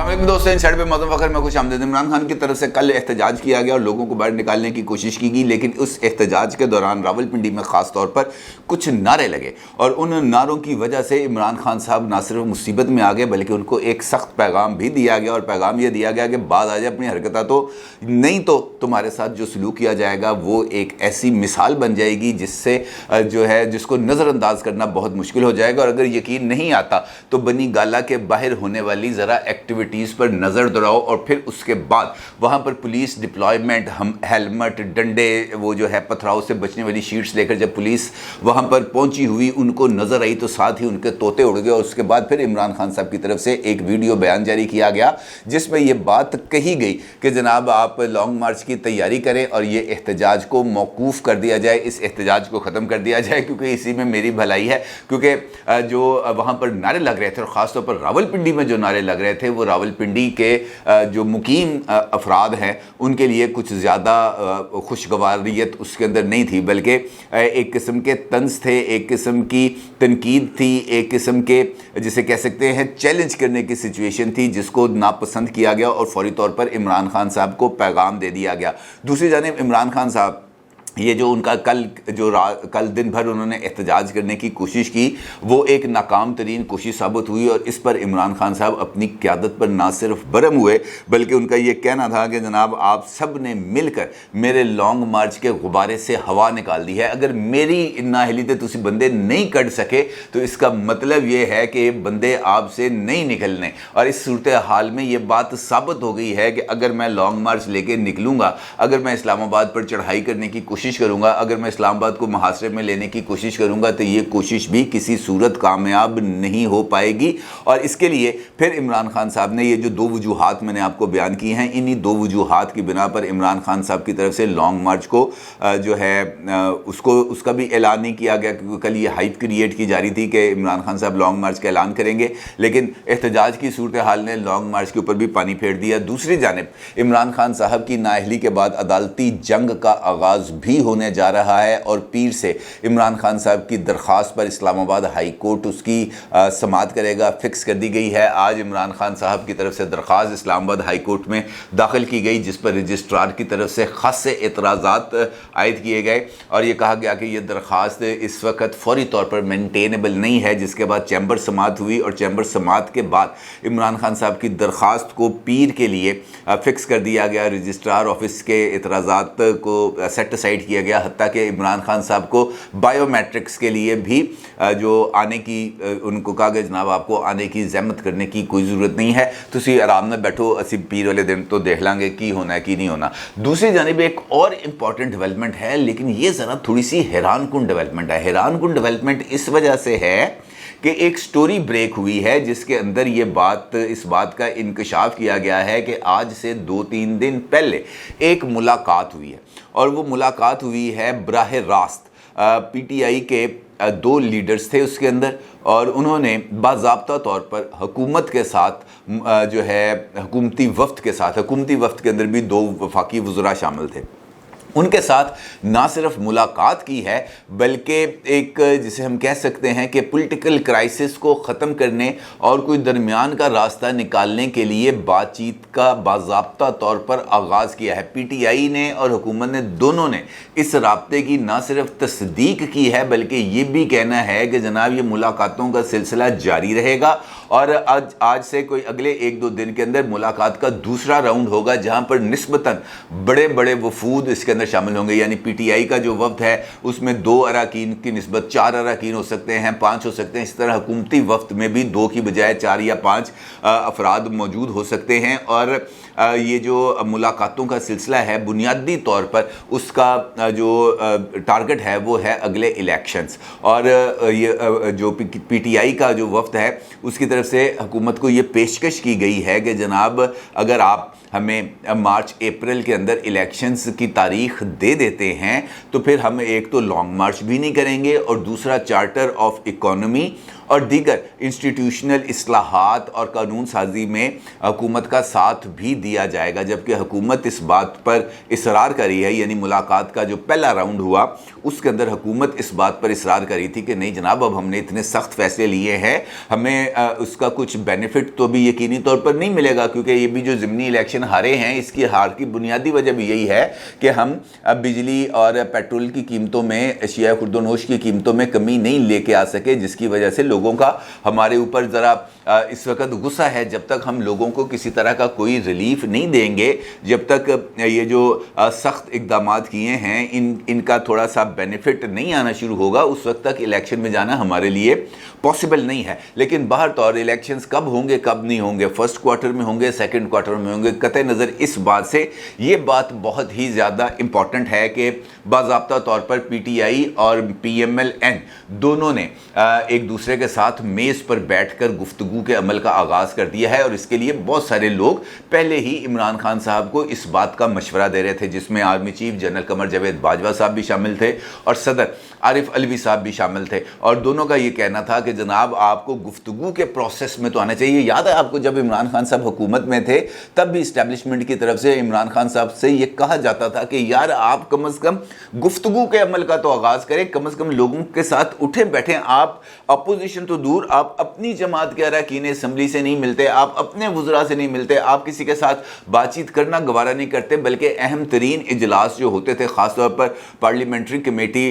علیکم دوستوں، ان سائڈ پہ موضوع فخر میں خوش آمدید۔ عمران خان کی طرف سے کل احتجاج کیا گیا اور لوگوں کو باہر نکالنے کی کوشش کی گئی، لیکن اس احتجاج کے دوران راولپنڈی میں خاص طور پر کچھ نعرے لگے اور ان نعروں کی وجہ سے عمران خان صاحب نہ صرف مصیبت میں آ گئے بلکہ ان کو ایک سخت پیغام بھی دیا گیا، اور پیغام یہ دیا گیا کہ بعد آ جائے اپنی حرکتیں تو نہیں تو تمہارے ساتھ جو سلوک کیا جائے گا وہ ایک ایسی مثال بن جائے گی جس سے جس کو نظر انداز کرنا بہت مشکل ہو جائے گا، اور اگر یقین نہیں آتا تو بنی گالا کے باہر ہونے والی ذرا ایکٹیویٹیز پر نظر دوڑاؤ، اور پھر اس کے بعد وہاں پر پولیس ڈپلائمنٹ، ہیلمٹ، ڈنڈے، وہ پتھراؤ سے بچنے والی شیٹس لے کر جب پولیس وہاں پر پہنچی ہوئی ان کو نظر آئی تو ساتھ ہی ان کے طوطے اڑ گئے، اور اس کے بعد پھر عمران خان صاحب کی طرف سے ایک ویڈیو بیان جاری کیا گیا جس میں یہ بات کہی گئی کہ جناب آپ لانگ مارچ کی تیاری کریں اور یہ احتجاج کو موقوف کر دیا جائے، اس احتجاج کو ختم کر دیا جائے، کیونکہ اسی میں میری بھلائی ہے۔ کیونکہ جو وہاں پر نعرے لگ رہے تھے اور خاص طور پر راولپنڈی میں جو نعرے لگ رہے تھے وہ راولپنڈی کے جو مقیم افراد ہیں ان کے لیے کچھ زیادہ خوشگواریت اس کے اندر نہیں تھی، بلکہ ایک قسم کے طنز تھے، ایک قسم کی تنقید تھی، ایک قسم کے جسے کہہ سکتے ہیں چیلنج کرنے کی سچویشن تھی جس کو ناپسند کیا گیا اور فوری طور پر عمران خان صاحب کو پیغام دے دیا گیا۔ دوسری جانب عمران خان صاحب یہ جو ان کا کل دن بھر انہوں نے احتجاج کرنے کی کوشش کی وہ ایک ناکام ترین کوشش ثابت ہوئی، اور اس پر عمران خان صاحب اپنی قیادت پر نہ صرف برہم ہوئے بلکہ ان کا یہ کہنا تھا کہ جناب آپ سب نے مل کر میرے لانگ مارچ کے غبارے سے ہوا نکال دی ہے، اگر میری نااہلی تے تسی بندے نہیں کٹ سکے تو اس کا مطلب یہ ہے کہ بندے آپ سے نہیں نکلنے، اور اس صورتحال میں یہ بات ثابت ہو گئی ہے کہ اگر میں لانگ مارچ لے کے نکلوں گا، اگر میں اسلام آباد پر چڑھائی کرنے کی کوشش کروں گا، اگر میں اسلام آباد کو محاصرے میں لینے کی کوشش کروں گا تو یہ کوشش بھی کسی صورت کامیاب نہیں ہو پائے گی۔ اور اس کے لیے پھر عمران خان صاحب نے یہ جو دو وجوہات میں نے آپ کو بیان کی ہیں، انہی دو وجوہات کی بنا پر عمران خان صاحب کی طرف سے لانگ مارچ کو اس کا بھی اعلان نہیں کیا گیا، کیونکہ کل یہ ہائپ کریٹ کی جا رہی تھی کہ عمران خان صاحب لانگ مارچ کا اعلان کریں گے، لیکن احتجاج کی صورتحال نے لانگ مارچ کے اوپر بھی پانی پھیر دیا۔ دوسری جانب عمران خان صاحب کی نااہلی کے بعد عدالتی جنگ کا آغاز بھی ہونے جا رہا ہے، اور پیر سے عمران خان صاحب کی درخواست پر اسلام آباد ہائی کورٹ اس کی سماعت کرے گا، فکس کر دی گئی ہے۔ آج عمران خان صاحب کی طرف سے درخواست اسلام آباد ہائی کورٹ میں داخل کی گئی جس پر رجسٹرار کی طرف سے خاصے اعتراضات عائد کیے گئے، اور یہ کہا گیا کہ یہ درخواست اس وقت فوری طور پر مینٹینیبل نہیں ہے، جس کے بعد چیمبر سماعت ہوئی، اور چیمبر سماعت کے بعد عمران خان صاحب کی درخواست کو پیر کے لیے فکس کر دیا گیا، رجسٹرار آفس کے اعتراضات کو سیٹ اسائڈ کیا گیا، حتیٰ کہ عمران خان صاحب کو بائیو میٹرکس کے لیے بھی جو آنے کی ان کو کہا کہ جناب آپ کو آنے کی زحمت کرنے کی کوئی ضرورت نہیں ہے، تسی آرام نہ بیٹھو، اسی پیر والے دن تو دیکھ لیں گے کی ہونا ہے کی نہیں ہونا۔ دوسری جانب ایک اور امپورٹنٹ ڈیولپمنٹ ہے، لیکن یہ ذرا تھوڑی سی حیران کن ڈیولپمنٹ ہے۔ حیران کن ڈیولپمنٹ اس وجہ سے ہے کہ ایک سٹوری بریک ہوئی ہے جس کے اندر اس بات کا انکشاف کیا گیا ہے کہ آج سے 2-3 دن پہلے ایک ملاقات ہوئی ہے، اور وہ ملاقات ہوئی ہے براہ راست پی ٹی آئی کے 2 لیڈرز تھے اس کے اندر، اور انہوں نے باضابطہ طور پر حکومت کے ساتھ حکومتی وفد کے اندر بھی 2 وفاقی وزراء شامل تھے، ان کے ساتھ نہ صرف ملاقات کی ہے بلکہ ایک جسے ہم کہہ سکتے ہیں کہ پولیٹیکل کرائسس کو ختم کرنے اور کوئی درمیان کا راستہ نکالنے کے لیے بات چیت کا باضابطہ طور پر آغاز کیا ہے۔ پی ٹی آئی نے اور حکومت نے دونوں نے اس رابطے کی نہ صرف تصدیق کی ہے بلکہ یہ بھی کہنا ہے کہ جناب یہ ملاقاتوں کا سلسلہ جاری رہے گا، اور آج سے کوئی اگلے 1-2 دن کے اندر ملاقات کا دوسرا راؤنڈ ہوگا جہاں پر نسبتاً بڑے وفود اس کے اندر شامل ہوں گے، یعنی پی ٹی آئی کا جو وفد ہے اس میں 2 اراکین کی نسبت 4 اراکین ہو سکتے ہیں، 5 ہو سکتے ہیں، اس طرح حکومتی وفد میں بھی 2 کی بجائے 4 یا 5 افراد موجود ہو سکتے ہیں، اور یہ جو ملاقاتوں کا سلسلہ ہے بنیادی طور پر اس کا جو ٹارگٹ ہے وہ ہے اگلے الیکشنز، اور یہ جو پی ٹی آئی کا جو وفد ہے اس کی طرف سے حکومت کو یہ پیشکش کی گئی ہے کہ جناب اگر آپ ہمیں مارچ اپریل کے اندر الیکشنز کی تاریخ دے دیتے ہیں تو پھر ہم ایک تو لانگ مارچ بھی نہیں کریں گے، اور دوسرا چارٹر آف اکانومی اور دیگر انسٹیٹیوشنل اصلاحات اور قانون سازی میں حکومت کا ساتھ بھی دیا جائے گا، جبکہ حکومت اس بات پر اصرار کری ہے، یعنی ملاقات کا جو پہلا راؤنڈ ہوا اس کے اندر حکومت اس بات پر اصرار کری تھی کہ نہیں جناب اب ہم نے اتنے سخت فیصلے لیے ہیں، ہمیں اس کا کچھ بینیفٹ تو بھی یقینی طور پر نہیں ملے گا، کیونکہ یہ بھی جو ضمنی الیکشن ہارے ہیں اس کی ہار کی بنیادی وجہ بھی یہی ہے کہ ہم بجلی اور پیٹرول کی قیمتوں میں، اشیاء خورد و نوش کی قیمتوں میں کمی نہیں لے کے آ سکے، جس کی وجہ سے لوگوں کا ہمارے اوپر ذرا اس وقت غصہ ہے۔ جب تک ہم لوگوں کو کسی طرح کا کوئی ریلیف نہیں دیں گے، جب تک یہ جو سخت اقدامات کیے ہیں ان کا تھوڑا سا بینیفٹ نہیں آنا شروع ہوگا، اس وقت تک الیکشن میں جانا ہمارے لیے پاسبل نہیں ہے۔ لیکن باہر طور الیکشنز کب ہوں گے کب نہیں ہوں گے، فرسٹ کوارٹر میں ہوں گے سیکنڈ کوارٹر میں ہوں گے، قطع نظر اس بات سے یہ بات بہت ہی زیادہ امپورٹنٹ ہے کہ باضابطہ طور پر پی ٹی آئی اور پی ایم ایل این دونوں نے ایک دوسرے کے ساتھ میز پر بیٹھ کر گفتگو کے عمل کا آغاز کر دیا ہے، اور اس کے لیے بہت سارے لوگ پہلے ہی عمران خان صاحب کو اس بات کا مشورہ دے رہے تھے، جس میں army chief general Qamar Javed Bajwa صاحب بھی شامل تھے اور صدر عارف علوی صاحب بھی شامل تھے، اور دونوں کا یہ کہنا تھا کہ جناب آپ کو گفتگو کے پروسیس میں تو آنا چاہیے۔ یاد ہے آپ کو جب عمران خان صاحب حکومت میں تھے تب بھی اسٹیبلشمنٹ کی طرف سے عمران خان صاحب سے یہ کہا جاتا تھا کہ یار آپ کم از کم گفتگو کے عمل کا تو آغاز کریں، کم از کم لوگوں کے ساتھ اٹھیں بیٹھیں، آپ اپوزیشن تو دور، آپ اپنی جماعت کے اراکین اسمبلی سے نہیں ملتے، آپ اپنے وزراء سے نہیں ملتے، آپ کسی کے ساتھ بات چیت کرنا گوارا نہیں کرتے، بلکہ اہم ترین اجلاس جو ہوتے تھے خاص طور پر پارلیمنٹری کمیٹی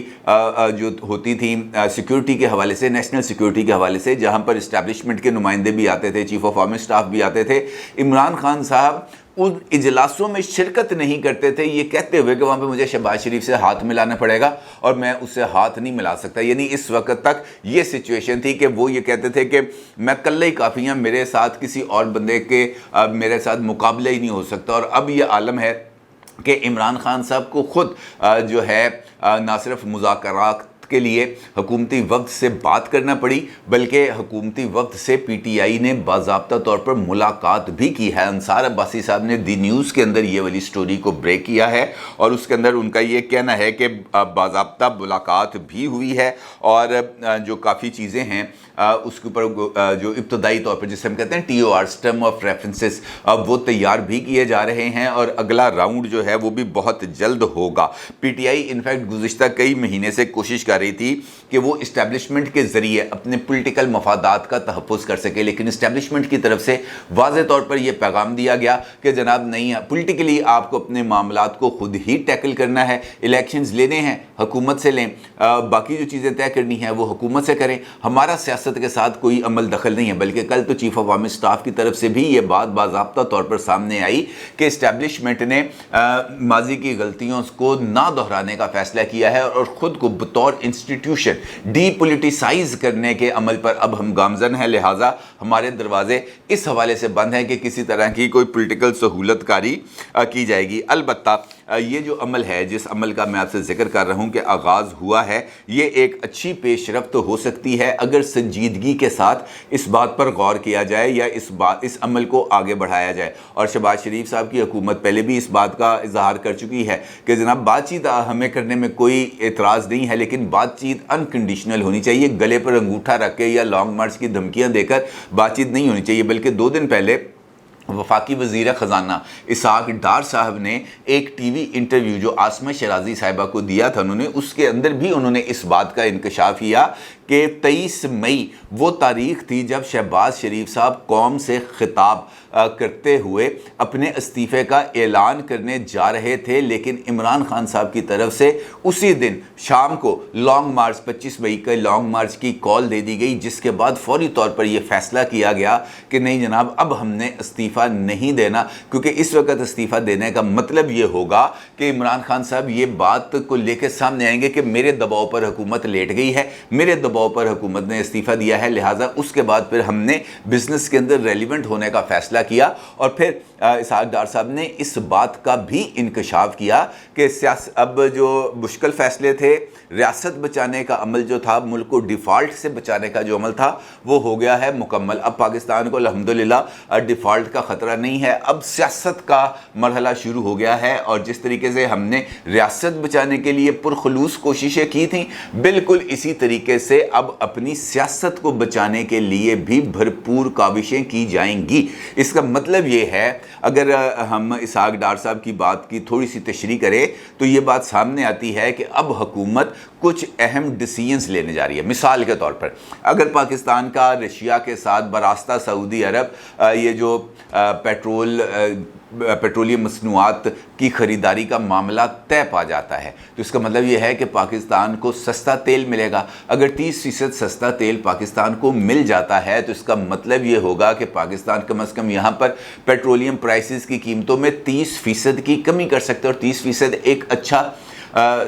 جو ہوتی تھی سیکیورٹی کے حوالے سے، نیشنل سیکیورٹی کے حوالے سے، جہاں پر اسٹیبلشمنٹ کے نمائندے بھی آتے تھے، چیف آف آرمی سٹاف بھی آتے تھے، عمران خان صاحب ان اجلاسوں میں شرکت نہیں کرتے تھے، یہ کہتے ہوئے کہ وہاں پہ مجھے شہباز شریف سے ہاتھ ملانا پڑے گا اور میں اس سے ہاتھ نہیں ملا سکتا۔ یعنی اس وقت تک یہ سچویشن تھی کہ وہ یہ کہتے تھے کہ میں کلہ ہی کافی ہوں، میرے ساتھ کسی اور بندے کے میرے ساتھ مقابلہ ہی نہیں ہو سکتا، اور اب یہ عالم ہے کہ عمران خان صاحب کو خود جو ہے نہ صرف مذاکرات کے لیے حکومتی وفد سے بات کرنا پڑی، بلکہ حکومتی وفد سے پی ٹی آئی نے باضابطہ طور پر ملاقات بھی کی ہے۔ انصار عباسی صاحب نے دی نیوز کے اندر یہ والی سٹوری کو بریک کیا ہے، اور اس کے اندر ان کا یہ کہنا ہے کہ باضابطہ ملاقات بھی ہوئی ہے، اور جو کافی چیزیں ہیں اس کے اوپر جو ابتدائی طور پر جسے ہم کہتے ہیں T O our term of references وہ تیار بھی کیے جا رہے ہیں، اور اگلا راؤنڈ جو ہے وہ بھی بہت جلد ہوگا۔ پی ٹی آئی انفیکٹ گزشتہ کئی مہینے سے کوشش کر رہی تھی کہ وہ اسٹیبلشمنٹ کے ذریعے اپنے پولیٹیکل مفادات کا تحفظ کر سکے، لیکن اسٹیبلشمنٹ کی طرف سے واضح طور پر یہ پیغام دیا گیا کہ جناب نہیں، پولیٹیکلی آپ کو اپنے معاملات کو خود ہی ٹیکل کرنا ہے، الیکشنز لینے ہیں حکومت سے لیں، باقی جو چیزیں طے کرنی ہیں وہ حکومت سے کریں، ہمارا سیاست کے ساتھ کوئی عمل دخل نہیں ہے۔ بلکہ کل تو چیف آف آرمی سٹاف کی طرف سے بھی یہ بات باضابطہ طور پر سامنے آئی کہ اسٹیبلشمنٹ نے ماضی کی غلطیوں کو نہ دہرانے کا فیصلہ کیا ہے، اور خود کو بطور انسٹیٹیوشن ڈی پولیٹیسائز کرنے کے عمل پر اب ہم گامزن ہیں، لہٰذا ہمارے دروازے اس حوالے سے بند ہیں کہ کسی طرح کی کوئی پولیٹیکل سہولت کاری کی جائے گی۔ البتہ یہ جو عمل ہے، جس عمل کا میں آپ سے ذکر کر رہا ہوں کہ آغاز ہوا ہے، یہ ایک اچھی پیش رفت ہو سکتی ہے اگر سنجیدگی کے ساتھ اس بات پر غور کیا جائے یا اس عمل کو آگے بڑھایا جائے۔ اور شہباز شریف صاحب کی حکومت پہلے بھی اس بات کا اظہار کر چکی ہے کہ جناب بات چیت ہمیں کرنے میں کوئی اعتراض نہیں ہے، لیکن بات چیت انکنڈیشنل ہونی چاہیے، گلے پر انگوٹھا رکھ کے یا لانگ مارچ کی دھمکیاں دے کر بات چیت نہیں ہونی چاہیے۔ بلکہ 2 دن پہلے وفاقی وزیر خزانہ اسحاق ڈار صاحب نے ایک ٹی وی انٹرویو جو عاصمہ شیرازی صاحبہ کو دیا تھا، اس کے اندر بھی انہوں نے اس بات کا انکشاف کیا کہ 23 مئی وہ تاریخ تھی جب شہباز شریف صاحب قوم سے خطاب کرتے ہوئے اپنے استعفے کا اعلان کرنے جا رہے تھے، لیکن عمران خان صاحب کی طرف سے اسی دن شام کو لانگ مارچ 25 مئی کا لانگ مارچ کی کال دے دی گئی، جس کے بعد فوری طور پر یہ فیصلہ کیا گیا کہ نہیں جناب اب ہم نے استعفیٰ نہیں دینا، کیونکہ اس وقت استعفیٰ دینے کا مطلب یہ ہوگا کہ عمران خان صاحب یہ بات کو لے کے سامنے آئیں گے کہ میرے دباؤ پر حکومت لیٹ گئی ہے، میرے دباؤ پر حکومت نے استعفیٰ دیا ہے، لہٰذا اس کے بعد پھر ہم نے بزنس کے اندر ریلیونٹ ہونے کا فیصلہ کیا، اور پھر اسحاق ڈار صاحب نے اس بات کا بھی انکشاف کیا کہ اب جو مشکل فیصلے تھے، ریاست بچانے کا عمل جو تھا، ملک کو ڈیفالٹ سے بچانے کا جو عمل تھا وہ ہو گیا ہے مکمل۔ اب پاکستان کو الحمدللہ ڈیفالٹ کا خطرہ نہیں ہے، اب سیاست کا مرحلہ شروع ہو گیا ہے، اور جس طریقے سے ہم نے ریاست بچانے کے لیے پرخلوص کوششیں کی تھیں، بالکل اسی طریقے سے اب اپنی سیاست کو بچانے کے لیے بھی بھرپور کاوشیں کی جائیں گی۔ اس کا مطلب یہ ہے، اگر ہم اسحاق ڈار صاحب کی بات کی تھوڑی سی تشریح کریں تو یہ بات سامنے آتی ہے کہ اب حکومت کچھ اہم ڈیسیژنز لینے جا رہی ہے۔ مثال کے طور پر اگر پاکستان کا رشیا کے ساتھ براستہ سعودی عرب یہ جو پیٹرولیم مصنوعات کی خریداری کا معاملہ طے پا جاتا ہے تو اس کا مطلب یہ ہے کہ پاکستان کو سستا تیل ملے گا۔ اگر 30% سستا تیل پاکستان کو مل جاتا ہے تو اس کا مطلب یہ ہوگا کہ پاکستان کم از کم یہاں پر پیٹرولیم پرائسز کی قیمتوں میں 30% کی کمی کر سکتے ہیں، اور 30% ایک اچھا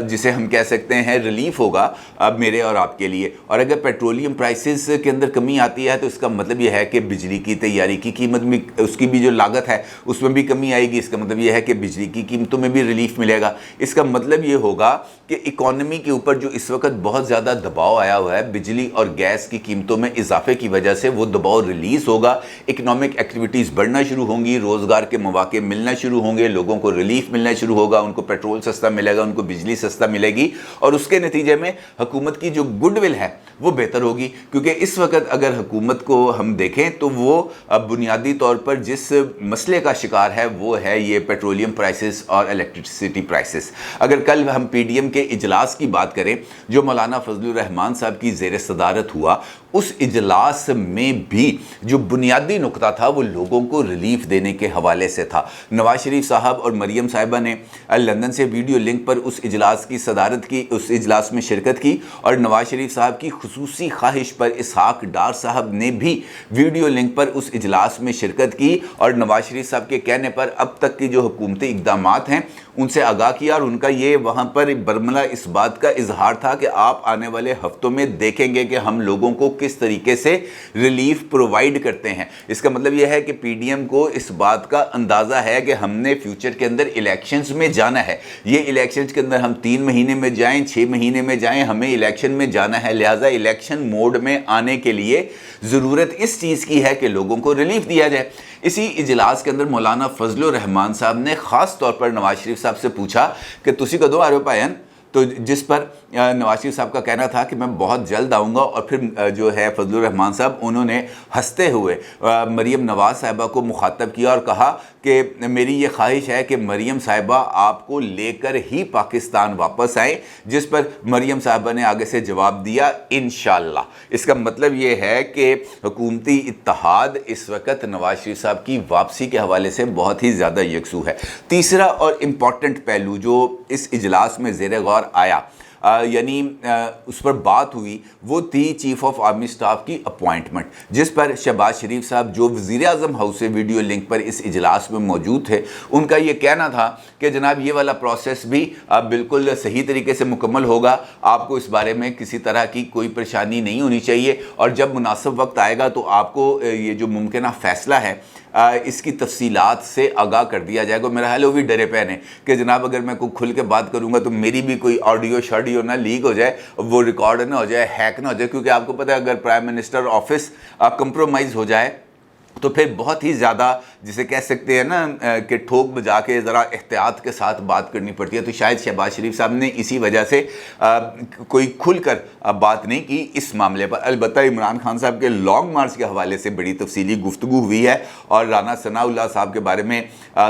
جسے ہم کہہ سکتے ہیں ریلیف ہوگا اب میرے اور آپ کے لیے۔ اور اگر پیٹرولیم پرائسز کے اندر کمی آتی ہے تو اس کا مطلب یہ ہے کہ بجلی کی تیاری کی قیمت میں اس کی بھی جو لاگت ہے اس میں بھی کمی آئے گی۔ اس کا مطلب یہ ہے کہ بجلی کی قیمتوں میں بھی ریلیف ملے گا۔ اس کا مطلب یہ ہوگا کہ اکانومی کے اوپر جو اس وقت بہت زیادہ دباؤ آیا ہوا ہے بجلی اور گیس کی قیمتوں میں اضافے کی وجہ سے، وہ دباؤ ریلیز ہوگا، اکنامک ایکٹیویٹیز بڑھنا شروع ہوں گی، روزگار کے مواقع ملنا شروع ہوں گے، لوگوں کو ریلیف ملنا شروع ہوگا، ان کو پیٹرول سستا ملے گا، ان کو بجلی سستا ملے گی، اور اس کے نتیجے میں حکومت کی جو گڈ ول ہے وہ بہتر ہوگی۔ کیونکہ اس وقت اگر حکومت کو ہم دیکھیں تو وہ بنیادی طور پر جس مسئلے کا شکار ہے وہ ہے یہ پیٹرولیم پرائسز اور الیکٹریسٹی پرائسز۔ اگر کل ہم پی ڈی ایم کے اجلاس کی بات کریں جو مولانا فضل الرحمان صاحب کی زیر صدارت ہوا، اس اجلاس میں بھی جو بنیادی نقطہ تھا وہ لوگوں کو ریلیف دینے کے حوالے سے تھا۔ نواز شریف صاحب اور مریم صاحبہ نے لندن سے ویڈیو لنک پر اس اجلاس کی صدارت کی، اس اجلاس میں شرکت کی، اور نواز شریف صاحب کی خصوصی خواہش پر اسحاق ڈار صاحب نے بھی ویڈیو لنک پر اس اجلاس میں شرکت کی، اور نواز شریف صاحب کے کہنے پر اب تک کی جو حکومتی اقدامات ہیں ان سے آگاہ کیا، اور ان کا یہ وہاں پر برملا اس بات کا اظہار تھا کہ آپ آنے والے ہفتوں میں دیکھیں گے کہ ہم لوگوں کو کس طریقے سے ریلیف پرووائڈ کرتے ہیں۔ اس کا مطلب یہ ہے کہ پی ڈی ایم کو اس بات کا اندازہ ہے کہ ہم نے فیوچر کے اندر الیکشنز میں جانا ہے، یہ الیکشنز کے اندر ہم 3 مہینے میں جائیں، 6 مہینے میں جائیں، ہمیں الیکشن میں جانا ہے، لہٰذا الیکشن موڈ میں آنے کے لیے ضرورت اس چیز کی ہے کہ لوگوں کو ریلیف دیا جائے۔ اسی اجلاس کے اندر مولانا فضل الرحمان صاحب نے خاص طور پر نواز شریف صاحب سے پوچھا کہ تسی کدوں آ رہے ہو پائن، تو جس پر نواز شریف صاحب کا کہنا تھا کہ میں بہت جلد آؤں گا، اور پھر جو ہے فضل الرحمان صاحب انہوں نے ہنستے ہوئے مریم نواز صاحبہ کو مخاطب کیا اور کہا کہ میری یہ خواہش ہے کہ مریم صاحبہ آپ کو لے کر ہی پاکستان واپس آئیں، جس پر مریم صاحبہ نے آگے سے جواب دیا انشاءاللہ۔ اس کا مطلب یہ ہے کہ حکومتی اتحاد اس وقت نواز شریف صاحب کی واپسی کے حوالے سے بہت ہی زیادہ یکسو ہے۔ تیسرا اور امپورٹنٹ پہلو جو اس اجلاس میں زیر غور آیا، یعنی اس پر بات ہوئی، وہ تھی چیف آف آرمی سٹاف کی اپوائنٹمنٹ، جس پر شہباز شریف صاحب جو وزیر اعظم ہاؤس سے ویڈیو لنک پر اس اجلاس میں موجود تھے، ان کا یہ کہنا تھا کہ جناب یہ والا پروسیس بھی بالکل صحیح طریقے سے مکمل ہوگا، آپ کو اس بارے میں کسی طرح کی کوئی پریشانی نہیں ہونی چاہیے، اور جب مناسب وقت آئے گا تو آپ کو یہ جو ممکنہ فیصلہ ہے اس کی تفصیلات سے آگاہ کر دیا جائے گا۔ میرا حال وہ بھی ڈرے پہنے کہ جناب اگر میں کوئی کھل کے بات کروں گا تو میری بھی کوئی آڈیو شاڈیو نہ لیک ہو جائے، وہ ریکارڈ نہ ہو جائے، ہیک نہ ہو جائے، کیونکہ آپ کو پتہ ہے اگر پرائم منسٹر آفس کمپرومائز ہو جائے تو پھر بہت ہی زیادہ جسے کہہ سکتے ہیں نا کہ ٹھوک بجا کے ذرا احتیاط کے ساتھ بات کرنی پڑتی ہے۔ تو شاید شہباز شریف صاحب نے اسی وجہ سے کوئی کھل کر بات نہیں کی اس معاملے پر۔ البتہ عمران خان صاحب کے لانگ مارچ کے حوالے سے بڑی تفصیلی گفتگو ہوئی ہے، اور رانا ثناء اللہ صاحب کے بارے میں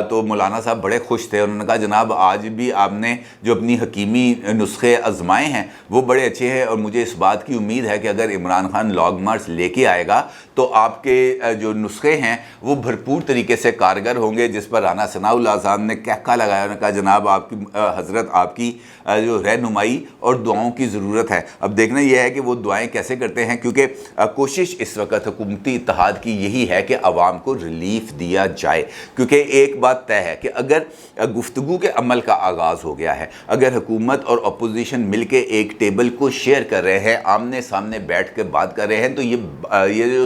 تو مولانا صاحب بڑے خوش تھے، انہوں نے کہا جناب آج بھی آپ نے جو اپنی حکیمی نسخے آزمائے ہیں وہ بڑے اچھے ہیں، اور مجھے اس بات کی امید ہے کہ اگر عمران خان لانگ مارچ لے کے آئے گا تو آپ کے جو نسخے ہیں وہ بھرپور طریقے سے کارگر ہوں گے۔ جس پر رانا ثناء اللہ صاحب نے کہکا لگایا، انہوں نے کہا جناب آپ کی حضرت آپ کی جو رہنمائی اور دعاؤں کی ضرورت ہے۔ اب دیکھنا یہ ہے کہ وہ دعائیں کیسے کرتے ہیں، کیونکہ کوشش اس وقت حکومتی اتحاد کی یہی ہے کہ عوام کو ریلیف دیا جائے، کیونکہ ایک بات طے ہے کہ اگر گفتگو کے عمل کا آغاز ہو گیا ہے، اگر حکومت اور اپوزیشن مل کے ایک ٹیبل کو شیئر کر رہے ہیں، آمنے سامنے بیٹھ کے بات کر رہے ہیں، تو یہ جو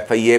FIA